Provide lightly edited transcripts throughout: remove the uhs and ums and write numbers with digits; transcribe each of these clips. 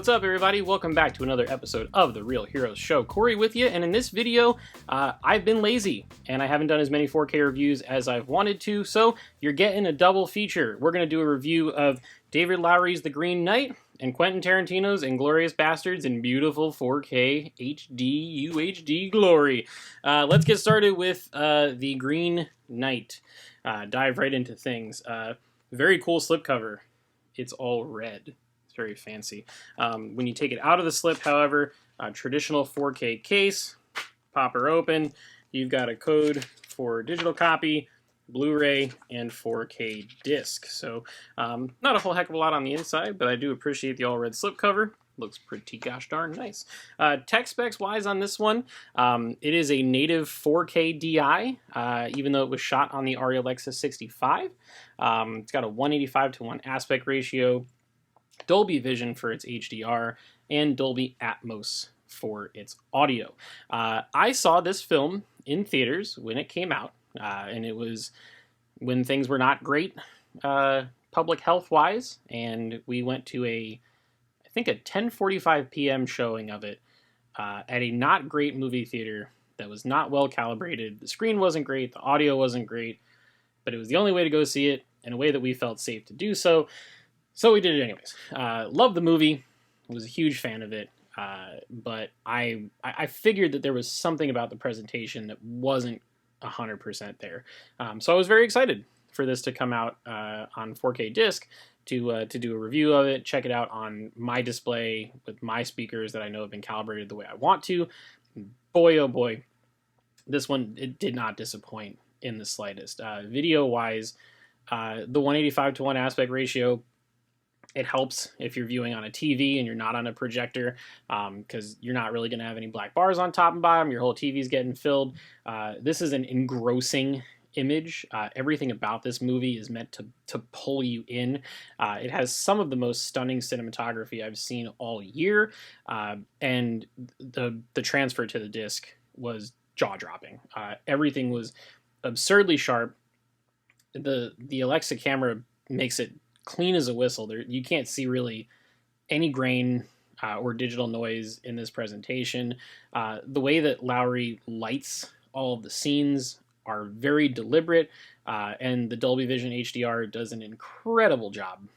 what's up everybody? Welcome back to another episode of The Real Heroes Show. Cory with you, and in this video, I've been lazy, and I haven't done as many 4K reviews as I've wanted to, so you're getting a double feature. We're going to do a review of David Lowery's The Green Knight, and Quentin Tarantino's Inglourious Basterds in beautiful 4K HD UHD glory. Let's get started with The Green Knight. Dive right into things. Very cool slipcover. It's all red. It's very fancy. When you take it out of the slip, however, traditional 4K case, pop her open, you've got a code for digital copy, Blu-ray, and 4K disc. So not a whole heck of a lot on the inside, but I do appreciate the all-red slipcover. Looks pretty gosh darn nice. Tech specs wise on this one, it is a native 4K DI, even though it was shot on the Arri Alexa 65. It's got a 185:1 aspect ratio, Dolby Vision for its HDR, and Dolby Atmos for its audio. I saw this film in theaters when it came out, and it was when things were not great public health-wise, and we went to I think a 10:45 p.m. showing of it at a not great movie theater that was not well calibrated. The screen wasn't great, the audio wasn't great, but it was the only way to go see it in a way that we felt safe to do so. So we did it anyways. Loved the movie. Was a huge fan of it. But I figured that there was something about the presentation that wasn't 100% there. So I was very excited for this to come out on 4K disc to do a review of it, check it out on my display with my speakers that I know have been calibrated the way I want to. Boy, oh boy, this one, it did not disappoint in the slightest. Video-wise, the 185:1 aspect ratio, it helps if you're viewing on a TV and you're not on a projector, because you're not really going to have any black bars on top and bottom. Your whole TV's getting filled. This is an engrossing image. Everything about this movie is meant to pull you in. It has some of the most stunning cinematography I've seen all year, and the transfer to the disc was jaw-dropping. Everything was absurdly sharp. The Alexa camera makes it clean as a whistle. You can't see really any grain or digital noise in this presentation. The way that Lowery lights all of the scenes are very deliberate, and the Dolby Vision HDR does an incredible job.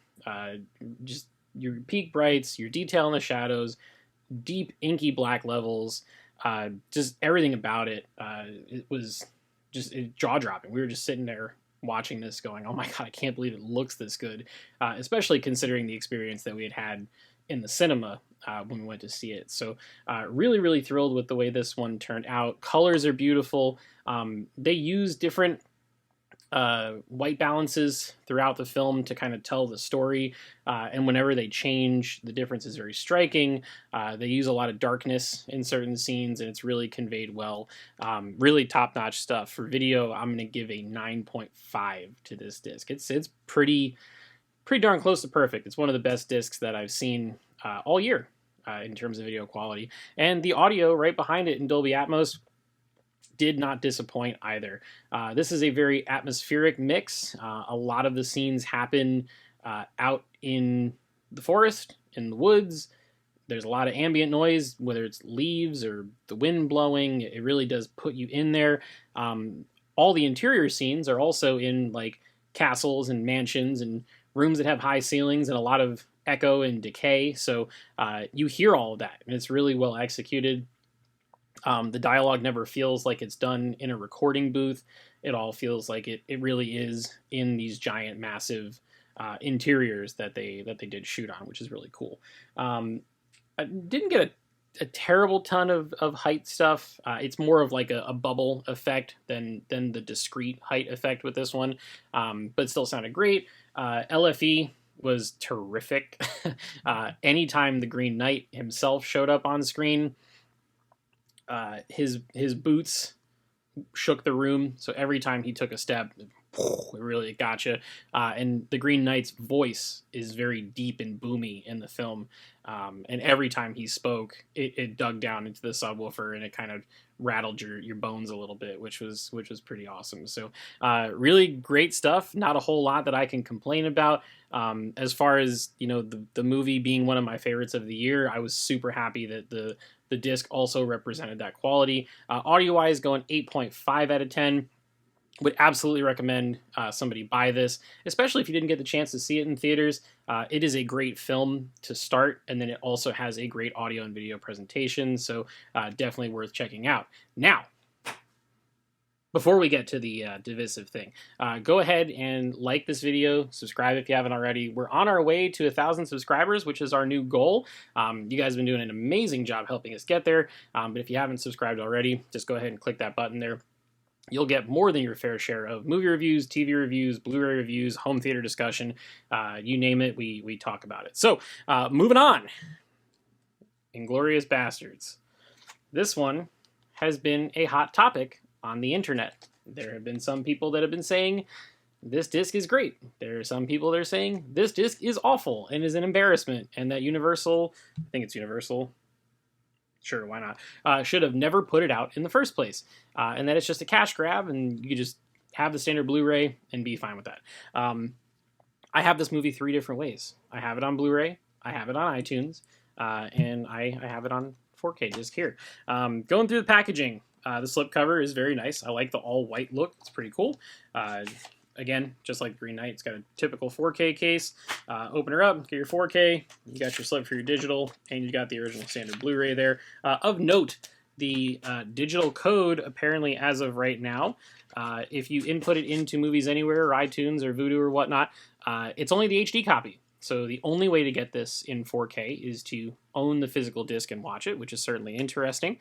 Just your peak brights, your detail in the shadows, deep inky black levels, just everything about it. It was just jaw-dropping. We were just sitting there watching this going, oh my god, I can't believe it looks this good, especially considering the experience that we had in the cinema when we went to see it. So really, really thrilled with the way this one turned out. Colors are beautiful. They use different white balances throughout the film to kind of tell the story, and whenever they change, the difference is very striking. They use a lot of darkness in certain scenes, and it's really conveyed well. Really top-notch stuff. For video, I'm going to give a 9.5 to this disc. It's pretty darn close to perfect. It's one of the best discs that I've seen all year in terms of video quality. And the audio right behind it in Dolby Atmos did not disappoint either. This is a very atmospheric mix. A lot of the scenes happen out in the forest, in the woods. There's a lot of ambient noise, whether it's leaves or the wind blowing. It really does put you in there. All the interior scenes are also in like castles and mansions and rooms that have high ceilings and a lot of echo and decay. So you hear all of that, and it's really well executed. The dialogue never feels like it's done in a recording booth. It all feels like it really is in these giant, massive interiors that they did shoot on, which is really cool. I didn't get a terrible ton of height stuff. It's more of like a bubble effect than the discrete height effect with this one, but it still sounded great. LFE was terrific. Anytime the Green Knight himself showed up on screen, his boots shook the room. So every time he took a step, it really got you. And the Green Knight's voice is very deep and boomy in the film. And every time he spoke, it dug down into the subwoofer and it kind of rattled your bones a little bit, which was pretty awesome. So really great stuff. Not a whole lot that I can complain about. As far as, you know, the movie being one of my favorites of the year, I was super happy that the disc also represented that quality. Audio-wise, going 8.5 out of 10. Would absolutely recommend somebody buy this, especially if you didn't get the chance to see it in theaters. It is a great film to start, and then it also has a great audio and video presentation, so definitely worth checking out. Now, before we get to the divisive thing, go ahead and like this video, subscribe if you haven't already. We're on our way to 1,000 subscribers, which is our new goal. You guys have been doing an amazing job helping us get there, but if you haven't subscribed already, just go ahead and click that button there. You'll get more than your fair share of movie reviews, TV reviews, Blu-ray reviews, home theater discussion. You name it, we talk about it. So, moving on. Inglourious Basterds. This one has been a hot topic on the internet. There have been some people that have been saying, this disc is great. There are some people that are saying, this disc is awful and is an embarrassment, and that Universal, I think it's Universal, sure, why not, should have never put it out in the first place. And that it's just a cash grab, and you just have the standard Blu-ray and be fine with that. I have this movie 3 different ways. I have it on Blu-ray, I have it on iTunes, and I have it on 4K disc here. Going through the packaging, the slipcover is very nice. I like the all-white look. It's pretty cool. Again, just like Green Knight, it's got a typical 4K case. Open her up, get your 4K, you got your slip for your digital, and you got the original standard Blu-ray there. Of note, the digital code, apparently as of right now, if you input it into Movies Anywhere or iTunes or Vudu or whatnot, it's only the HD copy. So the only way to get this in 4K is to own the physical disc and watch it, which is certainly interesting.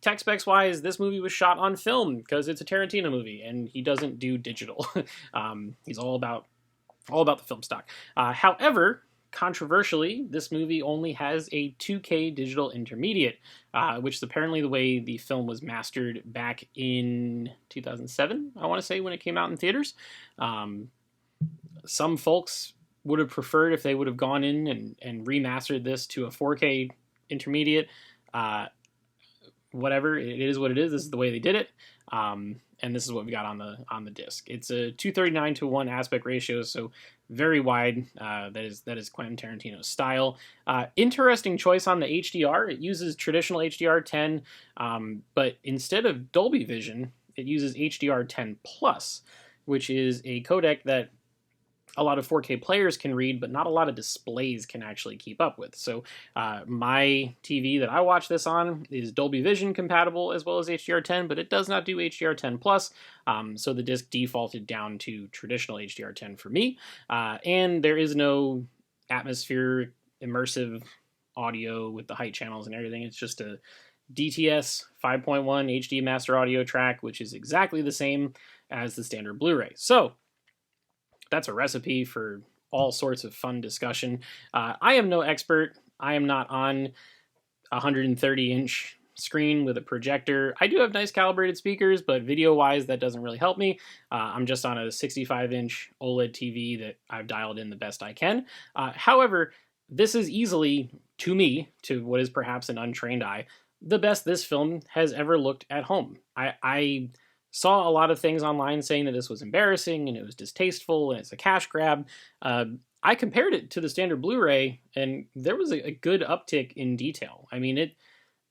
Tech specs wise, this movie was shot on film because it's a Tarantino movie and he doesn't do digital. He's all about the film stock. However, controversially, this movie only has a 2K digital intermediate, which is apparently the way the film was mastered back in 2007, I want to say, when it came out in theaters. Some folks would have preferred if they would have gone in and remastered this to a 4K intermediate. Whatever, it is what it is. This is the way they did it. And this is what we got on the disc. It's a 239:1 aspect ratio, so very wide. That is Quentin Tarantino's style. Interesting choice on the HDR. It uses traditional HDR10, but instead of Dolby Vision, it uses HDR10 Plus, which is a codec that a lot of 4K players can read, but not a lot of displays can actually keep up with. So my TV that I watch this on is Dolby Vision compatible as well as HDR10, but it does not do HDR10 Plus, so the disc defaulted down to traditional HDR10 for me, and there is no atmospheric immersive audio with the height channels and everything. It's just a DTS 5.1 HD master audio track, which is exactly the same as the standard Blu-ray. So that's a recipe for all sorts of fun discussion. I am no expert. I am not on a 130-inch screen with a projector. I do have nice calibrated speakers, but video-wise, that doesn't really help me. I'm just on a 65-inch OLED TV that I've dialed in the best I can. However, this is easily, to me, to what is perhaps an untrained eye, the best this film has ever looked at home. I saw a lot of things online saying that this was embarrassing and it was distasteful and it's a cash grab. I compared it to the standard Blu-ray and there was a good uptick in detail. I mean,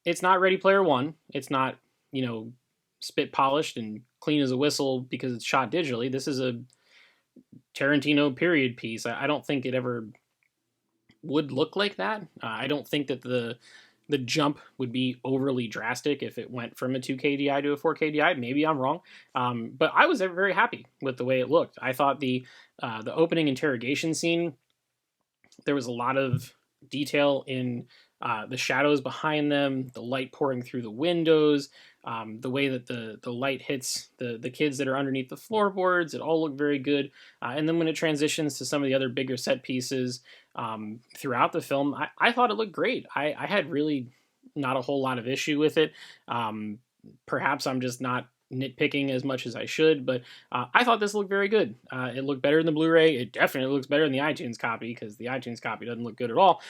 it's not Ready Player One. It's not, you know, spit polished and clean as a whistle because it's shot digitally. This is a Tarantino period piece. I don't think it ever would look like that. I don't think that the jump would be overly drastic if it went from a 2K DI to a 4K DI. Maybe I'm wrong, but I was very happy with the way it looked. I thought the opening interrogation scene, there was a lot of detail in the shadows behind them, the light pouring through the windows, the way that the light hits the kids that are underneath the floorboards. It all looked very good. And then when it transitions to some of the other bigger set pieces throughout the film, I thought it looked great. I had really not a whole lot of issue with it. Perhaps I'm just not nitpicking as much as I should, but I thought this looked very good. It looked better than the Blu-ray. It definitely looks better than the iTunes copy, because the iTunes copy doesn't look good at all.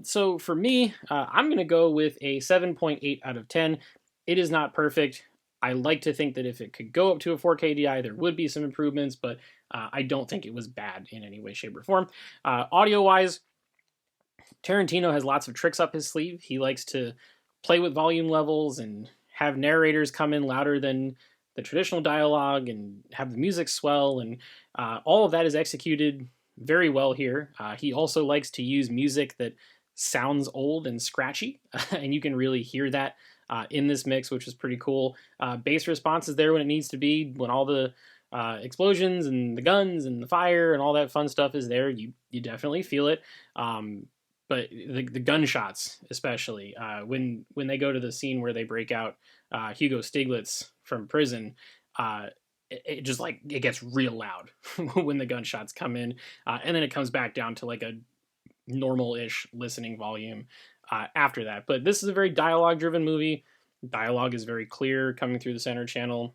So for me, I'm going to go with a 7.8 out of 10. It is not perfect. I like to think that if it could go up to a 4K DI, there would be some improvements, but I don't think it was bad in any way, shape, or form. Audio-wise, Tarantino has lots of tricks up his sleeve. He likes to play with volume levels and have narrators come in louder than the traditional dialogue and have the music swell, and all of that is executed very well here. He also likes to use music that sounds old and scratchy, and you can really hear that in this mix, which is pretty cool. Bass response is there when it needs to be, when all the explosions and the guns and the fire and all that fun stuff is there. You definitely feel it. But the gunshots, especially, when they go to the scene where they break out Hugo Stiglitz from prison, it just, like, it gets real loud when the gunshots come in, and then it comes back down to like a normal-ish listening volume after that. But this is a very dialogue-driven movie. Dialogue is very clear coming through the center channel,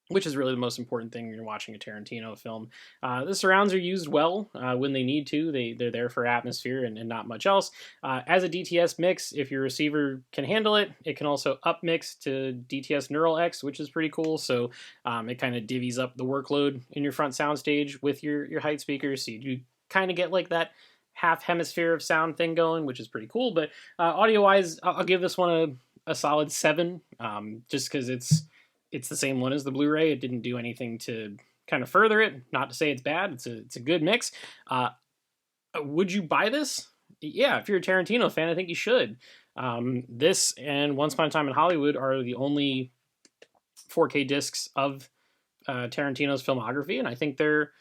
which is really the most important thing when you're watching a Tarantino film. The surrounds are used well when they need to. They're there for atmosphere and not much else. As a DTS mix, if your receiver can handle it, it can also upmix to DTS Neural X, which is pretty cool. So it kind of divvies up the workload in your front soundstage with your height speakers. So you kind of get like that half hemisphere of sound thing going, which is pretty cool. But audio-wise, I'll give this one a solid 7, just because it's the same one as the Blu-ray. It didn't do anything to kind of further it. Not to say it's bad. It's a good mix. Would you buy this? Yeah, if you're a Tarantino fan, I think you should. This and Once Upon a Time in Hollywood are the only 4K discs of Tarantino's filmography, and I think they're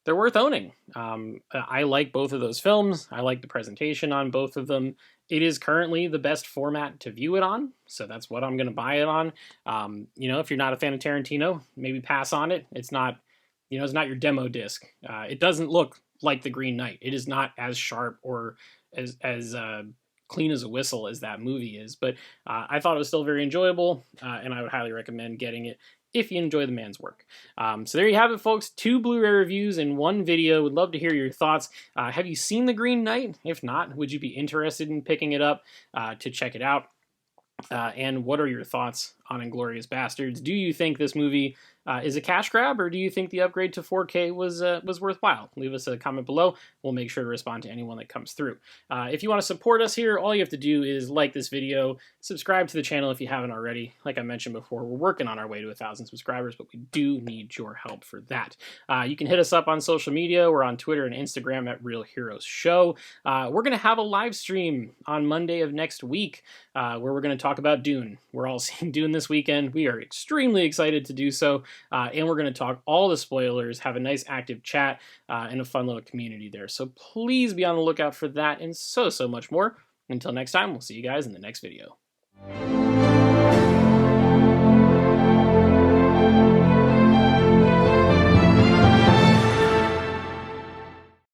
worth owning. I like both of those films. I like the presentation on both of them. It is currently the best format to view it on, so that's what I'm going to buy it on. If you're not a fan of Tarantino, maybe pass on it. It's not your demo disc. It doesn't look like The Green Knight. It is not as sharp or as clean as a whistle as that movie is, but I thought it was still very enjoyable, and I would highly recommend getting it if you enjoy the man's work. So there you have it, folks. 2 Blu-ray reviews in 1 video. Would love to hear your thoughts. Have you seen The Green Knight? If not, would you be interested in picking it up to check it out? And what are your thoughts on Inglourious Basterds? Do you think this movie is a cash grab, or do you think the upgrade to 4K was worthwhile? Leave us a comment below. We'll make sure to respond to anyone that comes through. If you want to support us here, all you have to do is like this video, subscribe to the channel if you haven't already. Like I mentioned before, we're working on our way to 1,000 subscribers, but we do need your help for that. You can hit us up on social media. We're on Twitter and Instagram at Real Heroes Show. We're going to have a live stream on Monday of next week where we're going to talk about Dune. We're all seeing Dune this weekend. We are extremely excited to do so. And we're going to talk all the spoilers, have a nice active chat, and a fun little community there. So please be on the lookout for that and so much more. Until next time, we'll see you guys in the next video.